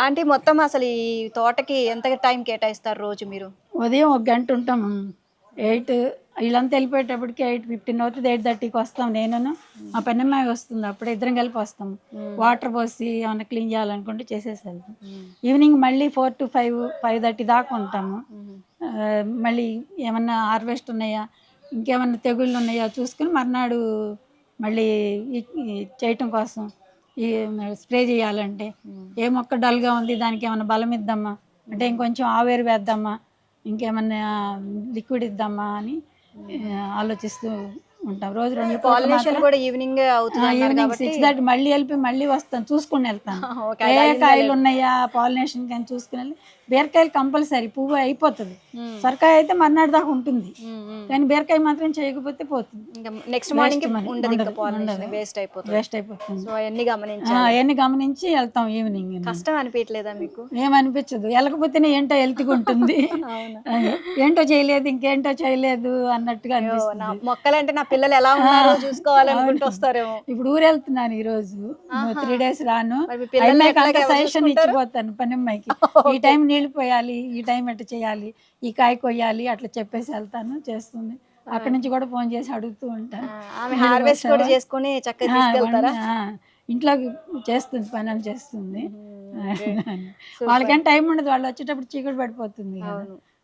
Aunty మొత్తం అసలు ఈ తోటకి ఎంత టైం కేటాయిస్తారు రోజు మీరు? ఉదయం ఒక గంట ఉంటాం. 8 వీళ్ళంతా వెళ్ళిపోయేటప్పటికి 8:15 అవుతుంది. 8:30కి వస్తాం. నేనును మా పెన్నమ్మాయి వస్తుంది. అప్పుడు ఇద్దరం కలిపి వస్తాం. వాటర్ పోసి ఏమైనా క్లీన్ చేయాలనుకుంటే చేసేసాను. ఈవినింగ్ మళ్ళీ 4 to 5, 5:30 దాకా ఉంటాము. మళ్ళీ ఏమన్నా హార్వెస్ట్ ఉన్నాయా, ఇంకేమన్నా తెగుళ్ళు ఉన్నాయా చూసుకుని మర్నాడు మళ్ళీ చేయటం కోసం ఈ స్ప్రే చేయాలంటే ఏ మొక్క డల్గా ఉంది దానికి ఏమైనా బలం ఇద్దామా, అంటే ఇంకొంచెం ఆవేరు వేద్దామా, ఇంకేమన్నా లిక్విడ్ ఇద్దామా అని ఆలోచిస్తూ ఉంటాం. రోజు 2 పాలినేషన్ కూడా ఈవినింగ్ అవుతుంది ఈవినింగ్ 6:30 మళ్ళీ వెళ్ళి మళ్ళీ వస్తాను, చూసుకుని వెళ్తాను. ఏ కాయలు ఉన్నాయా పాలినేషన్ కానీ చూసుకుని వెళ్ళి. బీరకాయలు కంపల్సరీ, పువ్వు అయిపోతుంది. సొరకాయ అయితే మర్నాడు దాకా ఉంటుంది, కానీ బీరకాయ మాత్రం చేయకపోతే పోతుంది. నెక్స్ట్ మార్నింగ్ వేస్ట్ అయిపోతుంది. సో అవన్నీ గమనించి వెళ్తాం. ఈవినింగ్ కష్టం అనిపించలేదా మీకు? ఏమనిపించదు, వెళ్ళకపోతేనే ఏంటో హెల్త్గా ఉంటుంది. ఏంటో చేయలేదు ఇంకేంటో చేయలేదు అన్నట్టుగా అనిపిస్తుంది. మొక్కలంటే నా పిల్లలు ఎలా ఉన్నారో చూసుకోవాలనుకుంటూ వస్తారేమో. ఇప్పుడు ఊరు వెళ్తున్నాను ఈ రోజు, 3 days రాను. సజెషన్ ఇచ్చిపోతాను పనిమ్మాయికి, ఈ టైం నీళ్ళు పోయాలి, ఈ టైం ఎట్లా చేయాలి, ఈ కాయ కొయ్యాలి, అట్లా చెప్పేసి వెళ్తాను. చేస్తుంది. అక్కడి నుంచి కూడా ఫోన్ చేసి అడుగుతూ ఉంటాను. హార్వెస్ట్ కూడా చేసుకుని చక్కగా తీసుకెళ్తారా? ఇంట్లో చేస్తుంది, పనులు చేస్తుంది. వాళ్ళకేం టైం ఉండదు, వాళ్ళు వచ్చేటప్పుడు చీకటి పడిపోతుంది.